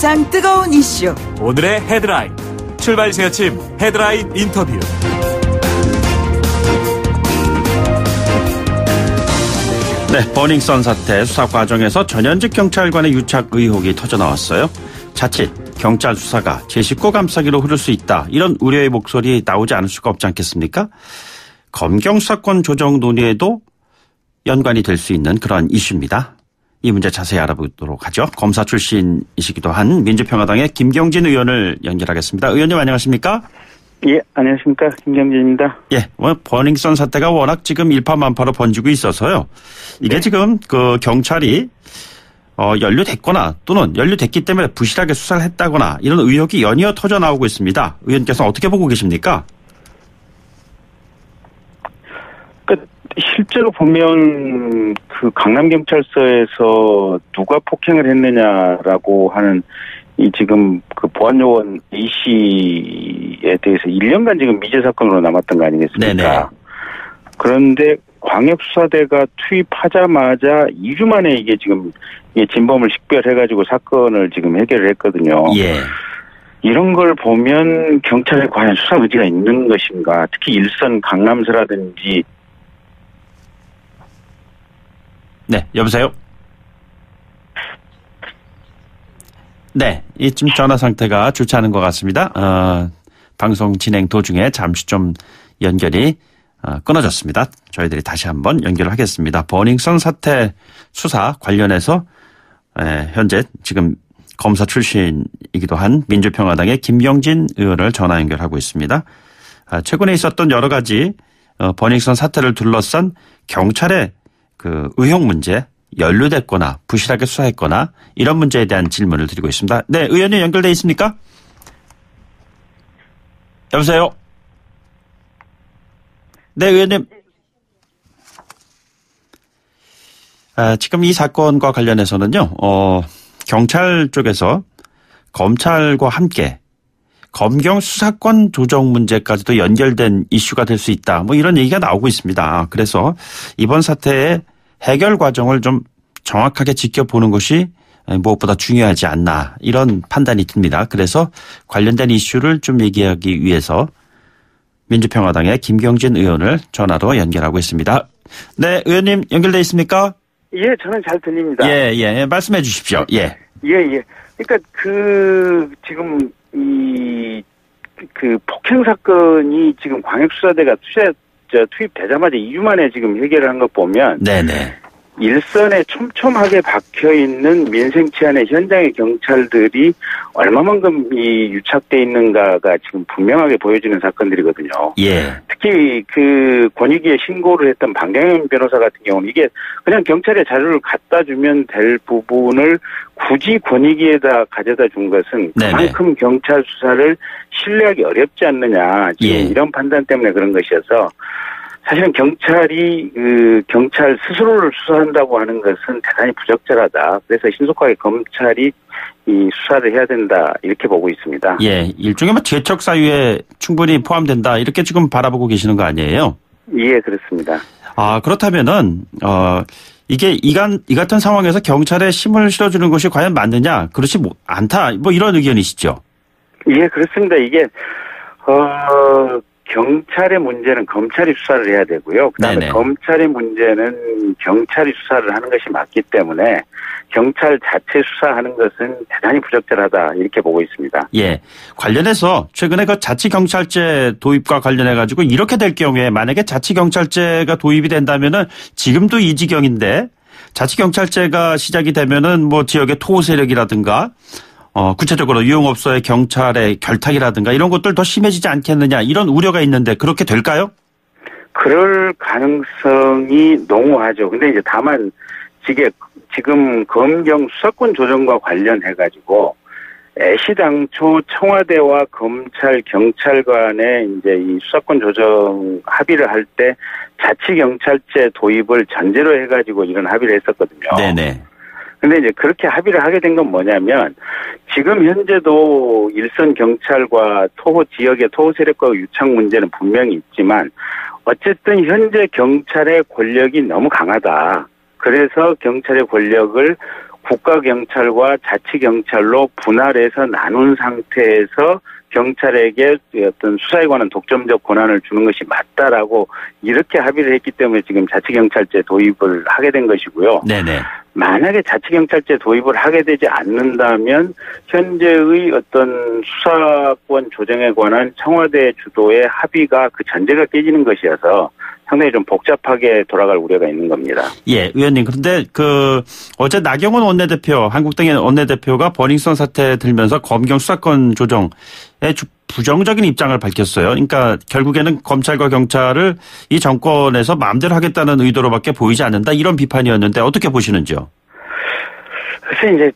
가장 뜨거운 이슈 오늘의 헤드라인 출발 지아침 헤드라인 인터뷰. 네, 버닝썬 사태 수사 과정에서 전현직 경찰관의 유착 의혹이 터져나왔어요. 자칫 경찰 수사가 제19 감싸기로 흐를 수 있다, 이런 우려의 목소리 나오지 않을 수가 없지 않겠습니까? 검경 수사권 조정 논의에도 연관이 될 수 있는 그런 이슈입니다. 이 문제 자세히 알아보도록 하죠. 검사 출신이시기도 한 민주평화당의 김경진 의원을 연결하겠습니다. 의원님 안녕하십니까? 예, 안녕하십니까. 김경진입니다. 예, 버닝썬 사태가 워낙 지금 일파만파로 번지고 있어서요. 이게 네. 지금 그 경찰이 연루됐거나 또는 연루됐기 때문에 부실하게 수사를 했다거나 이런 의혹이 연이어 터져 나오고 있습니다. 의원께서 어떻게 보고 계십니까? 실제로 보면 그 강남경찰서에서 누가 폭행을 했느냐라고 하는 이 지금 그 보안요원 A씨에 대해서 1년간 지금 미제 사건으로 남았던 거 아니겠습니까? 네네. 그런데 광역수사대가 투입하자마자 2주 만에 이게 지금 진범을 식별해가지고 사건을 지금 해결을 했거든요. 예. 이런 걸 보면 경찰에 과연 수사 의지가 있는 것인가? 특히 일선 강남서라든지. 네, 여보세요? 네, 이쯤 전화 상태가 좋지 않은 것 같습니다. 방송 진행 도중에 잠시 좀 연결이 끊어졌습니다. 저희들이 다시 한번 연결을 하겠습니다. 버닝썬 사태 수사 관련해서 현재 지금 검사 출신이기도 한 민주평화당의 김경진 의원을 전화 연결하고 있습니다. 최근에 있었던 여러 가지 버닝썬 사태를 둘러싼 경찰의 그 의혹 문제, 연루됐거나 부실하게 수사했거나 이런 문제에 대한 질문을 드리고 있습니다. 네, 의원님 연결돼 있습니까? 여보세요? 네, 의원님. 지금 이 사건과 관련해서는요, 경찰 쪽에서 검찰과 함께 검경 수사권 조정 문제까지도 연결된 이슈가 될 수 있다, 뭐 이런 얘기가 나오고 있습니다. 그래서 이번 사태의 해결 과정을 좀 정확하게 지켜보는 것이 무엇보다 중요하지 않나, 이런 판단이 듭니다. 그래서 관련된 이슈를 좀 얘기하기 위해서 민주평화당의 김경진 의원을 전화로 연결하고 있습니다. 네, 의원님 연결돼 있습니까? 예, 저는 잘 들립니다. 예, 말씀해 주십시오. 예. 그러니까 지금 폭행 사건이 지금 광역수사대가 투입되자마자 2주 만에 지금 해결한 것 보면. 네네. 일선에 촘촘하게 박혀있는 민생치안의 현장의 경찰들이 얼마만큼 유착돼 있는가가 지금 분명하게 보여지는 사건들이거든요. 예. 특히 그 권익위에 신고를 했던 방경현 변호사 같은 경우는 이게 그냥 경찰에 자료를 갖다 주면 될 부분을 굳이 권익위에다 가져다 준 것은 그만큼 경찰 수사를 신뢰하기 어렵지 않느냐, 지금 이런 판단 때문에 그런 것이어서, 사실은 경찰이 경찰 스스로를 수사한다고 하는 것은 대단히 부적절하다. 그래서 신속하게 검찰이 이 수사를 해야 된다, 이렇게 보고 있습니다. 예, 일종의 재척 사유에 충분히 포함된다, 이렇게 지금 바라보고 계시는 거 아니에요? 예, 그렇습니다. 그렇다면은 이게 이 같은 상황에서 경찰에 힘을 실어주는 것이 과연 맞느냐? 그렇지 않다, 뭐 이런 의견이시죠? 예, 그렇습니다. 이게 경찰의 문제는 검찰이 수사를 해야 되고요. 그다음에 검찰의 문제는 경찰이 수사를 하는 것이 맞기 때문에 경찰 자체 수사하는 것은 대단히 부적절하다, 이렇게 보고 있습니다. 예. 관련해서 최근에 그 자치경찰제 도입과 관련해 가지고 이렇게 될 경우에, 만약에 자치경찰제가 도입이 된다면은 지금도 이 지경인데 자치경찰제가 시작이 되면은 뭐 지역의 토호 세력이라든가 구체적으로 유흥업소의 경찰의 결탁이라든가 이런 것들 더 심해지지 않겠느냐, 이런 우려가 있는데 그렇게 될까요? 그럴 가능성이 농후하죠. 근데 이제 다만 지금 검경 수사권 조정과 관련해가지고 애시당초 청와대와 검찰, 경찰 간에 이제 이 수사권 조정 합의를 할 때 자치경찰제 도입을 전제로 해가지고 이런 합의를 했었거든요. 네네. 근데 이제 그렇게 합의를 하게 된 건 뭐냐면, 지금 현재도 일선 경찰과 토호 지역의 토호 세력과 유착 문제는 분명히 있지만, 어쨌든 현재 경찰의 권력이 너무 강하다. 그래서 경찰의 권력을 국가경찰과 자치경찰로 분할해서 나눈 상태에서 경찰에게 어떤 수사에 관한 독점적 권한을 주는 것이 맞다라고 이렇게 합의를 했기 때문에 지금 자치경찰제 도입을 하게 된 것이고요. 네네. 만약에 자치경찰제 도입을 하게 되지 않는다면 현재의 어떤 수사권 조정에 관한 청와대 주도의 합의가 그 전제가 깨지는 것이어서 상당히 좀 복잡하게 돌아갈 우려가 있는 겁니다. 예, 의원님. 그런데 어제 나경원 원내대표, 한국당의 원내대표가 버닝썬 사태 들면서 검경 수사권 조정에 부정적인 입장을 밝혔어요. 그러니까 결국에는 검찰과 경찰을 이 정권에서 마음대로 하겠다는 의도로밖에 보이지 않는다. 이런 비판이었는데 어떻게 보시는지요? 그래서 이제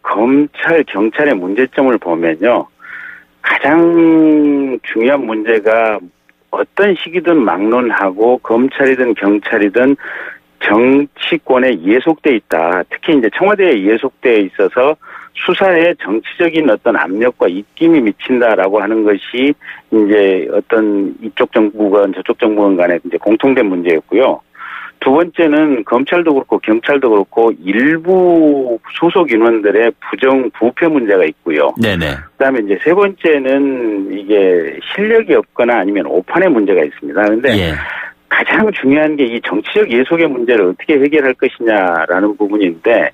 검찰, 경찰의 문제점을 보면요. 가장 중요한 문제가 어떤 시기든 막론하고 검찰이든 경찰이든 정치권에 예속돼 있다. 특히 이제 청와대에 예속돼 있어서 수사에 정치적인 어떤 압력과 입김이 미친다라고 하는 것이 이제 어떤 이쪽 정부건 저쪽 정부건 간에 이제 공통된 문제였고요. 두 번째는 검찰도 그렇고 경찰도 그렇고 일부 소속 인원들의 부패 문제가 있고요. 네네. 그다음에 이제 세 번째는 이게 실력이 없거나 아니면 오판의 문제가 있습니다. 그런데 예. 가장 중요한 게 이 정치적 예속의 문제를 어떻게 해결할 것이냐라는 부분인데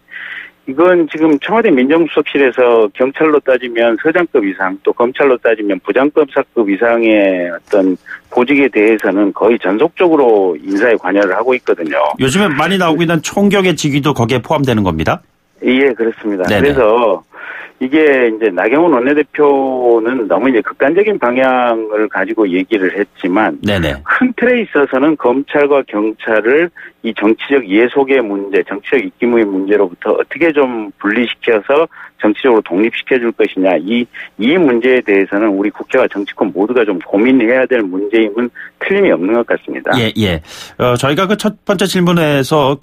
이건 지금 청와대 민정수석실에서 경찰로 따지면 서장급 이상 또 검찰로 따지면 부장검사급 이상의 어떤 보직에 대해서는 거의 전속적으로 인사에 관여를 하고 있거든요. 요즘에 많이 나오고 있는 총경의 직위도 거기에 포함되는 겁니다? 예, 그렇습니다. 네네. 그래서 이게 이제 나경원 원내대표는 너무 이제 극단적인 방향을 가지고 얘기를 했지만 네네. 큰 틀에 있어서는 검찰과 경찰을 이 정치적 예속의 문제, 정치적 입김의 문제로부터 어떻게 좀 분리시켜서 정치적으로 독립시켜 줄 것이냐. 이 문제에 대해서는 우리 국회와 정치권 모두가 좀 고민해야 될 문제임은 틀림이 없는 것 같습니다. 예, 예. 저희가 그 첫 번째 질문에서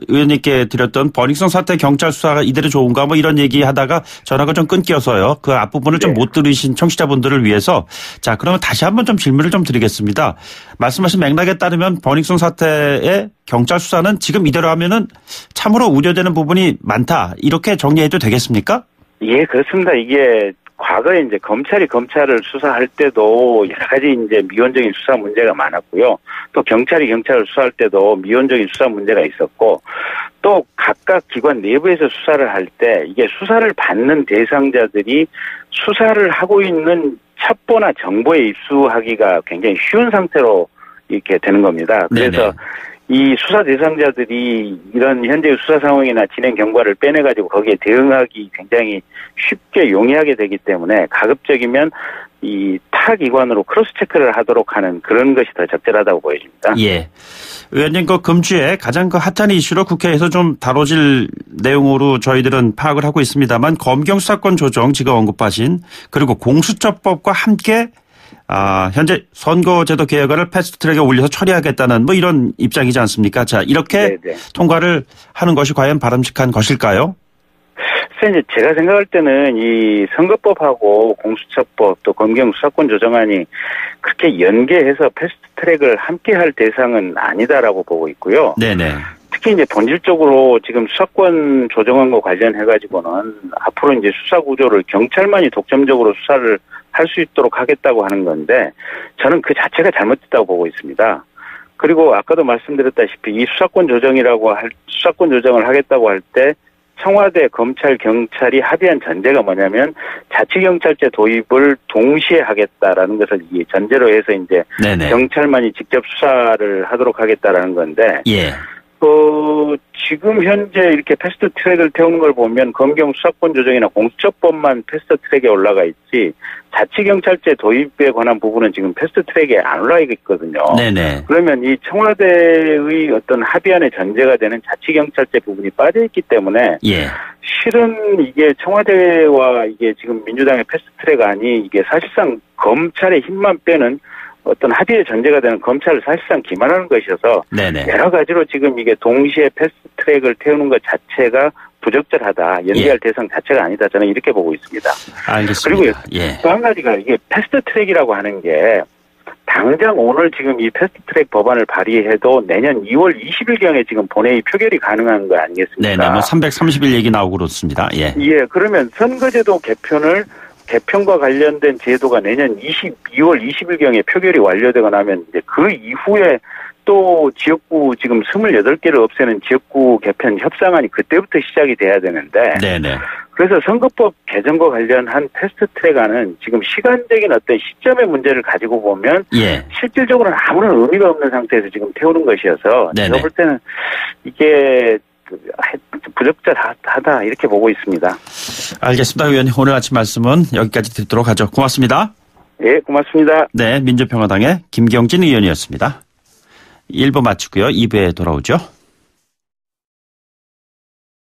의원님께 드렸던 버닝썬 사태 경찰 수사가 이대로 좋은가 뭐 이런 얘기 하다가 전화가 좀 끊겨서요. 그 앞부분을 좀 못 들으신 청취자분들을 위해서 자, 그러면 다시 한번 좀 질문을 좀 드리겠습니다. 말씀하신 맥락에 따르면 버닝썬 사태의 경찰 수사는 지금 이대로 하면은 참으로 우려되는 부분이 많다. 이렇게 정리해도 되겠습니까? 예, 그렇습니다. 이게 과거에 이제 검찰이 검찰을 수사할 때도 여러 가지 이제 미온적인 수사 문제가 많았고요. 또 경찰이 경찰을 수사할 때도 미온적인 수사 문제가 있었고 또 각각 기관 내부에서 수사를 할 때 이게 수사를 받는 대상자들이 수사를 하고 있는 첩보나 정보에 입수하기가 굉장히 쉬운 상태로 이렇게 되는 겁니다. 그래서 네네. 이 수사 대상자들이 이런 현재의 수사 상황이나 진행 경과를 빼내가지고 거기에 대응하기 굉장히 쉽게 용이하게 되기 때문에 가급적이면 이 타 기관으로 크로스 체크를 하도록 하는 그런 것이 더 적절하다고 보여집니다. 예. 의원님, 금주에 가장 핫한 이슈로 국회에서 좀 다뤄질 내용으로 저희들은 파악을 하고 있습니다만 검경 수사권 조정 지금 언급하신 그리고 공수처법과 함께 현재 선거제도 개혁안을 패스트트랙에 올려서 처리하겠다는 뭐 이런 입장이지 않습니까? 자, 이렇게 네네. 통과를 하는 것이 과연 바람직한 것일까요? 이제 제가 생각할 때는 이 선거법하고 공수처법 또 검경 수사권 조정안이 그렇게 연계해서 패스트트랙을 함께 할 대상은 아니다라고 보고 있고요. 네네. 특히 이제 본질적으로 지금 수사권 조정안과 관련해가지고는 앞으로 이제 수사 구조를 경찰만이 독점적으로 수사를 할 수 있도록 하겠다고 하는 건데 저는 그 자체가 잘못됐다고 보고 있습니다. 그리고 아까도 말씀드렸다시피 이 수사권 조정을 하겠다고 할 때 청와대, 검찰, 경찰이 합의한 전제가 뭐냐면 자치경찰제 도입을 동시에 하겠다라는 것을 이 전제로 해서 이제 네네. 경찰만이 직접 수사를 하도록 하겠다라는 건데 예. 지금 현재 이렇게 패스트 트랙을 태우는 걸 보면 검경 수사권 조정이나 공수처법만 패스트 트랙에 올라가 있지 자치경찰제 도입에 관한 부분은 지금 패스트 트랙에 안 올라가 있거든요. 네네. 그러면 이 청와대의 어떤 합의안의 전제가 되는 자치경찰제 부분이 빠져 있기 때문에 예. 실은 이게 청와대와 이게 지금 민주당의 패스트 트랙안이 이게 사실상 검찰의 힘만 빼는 어떤 합의의 전제가 되는 검찰을 사실상 기만하는 것이어서 네네. 여러 가지로 지금 이게 동시에 패스트트랙을 태우는 것 자체가 부적절하다. 연계할 대상 자체가 아니다. 저는 이렇게 보고 있습니다. 알겠습니다. 그리고 또 한 가지가 이게 패스트트랙이라고 하는 게 당장 오늘 지금 이 패스트트랙 법안을 발의해도 내년 2월 20일경에 지금 본회의 표결이 가능한 거 아니겠습니까? 네네, 뭐 330일 얘기 나오고 그렇습니다. 예. 예, 그러면 선거제도 개편과 관련된 제도가 내년 2월 20일경에 표결이 완료되고 나면 이제 그 이후에 또 지역구 지금 28개를 없애는 지역구 개편 협상안이 그때부터 시작이 돼야 되는데. 네네. 그래서 선거법 개정과 관련한 패스트트랙안은 지금 시간적인 어떤 시점의 문제를 가지고 보면 예. 실질적으로는 아무런 의미가 없는 상태에서 지금 태우는 것이어서 네네. 제가 볼 때는 이게 부적절하다 이렇게 보고 있습니다. 알겠습니다. 의원님 오늘 아침 말씀은 여기까지 듣도록 하죠. 고맙습니다. 예, 고맙습니다. 네, 민주평화당의 김경진 의원이었습니다. 1부 마치고요. 2부에 돌아오죠.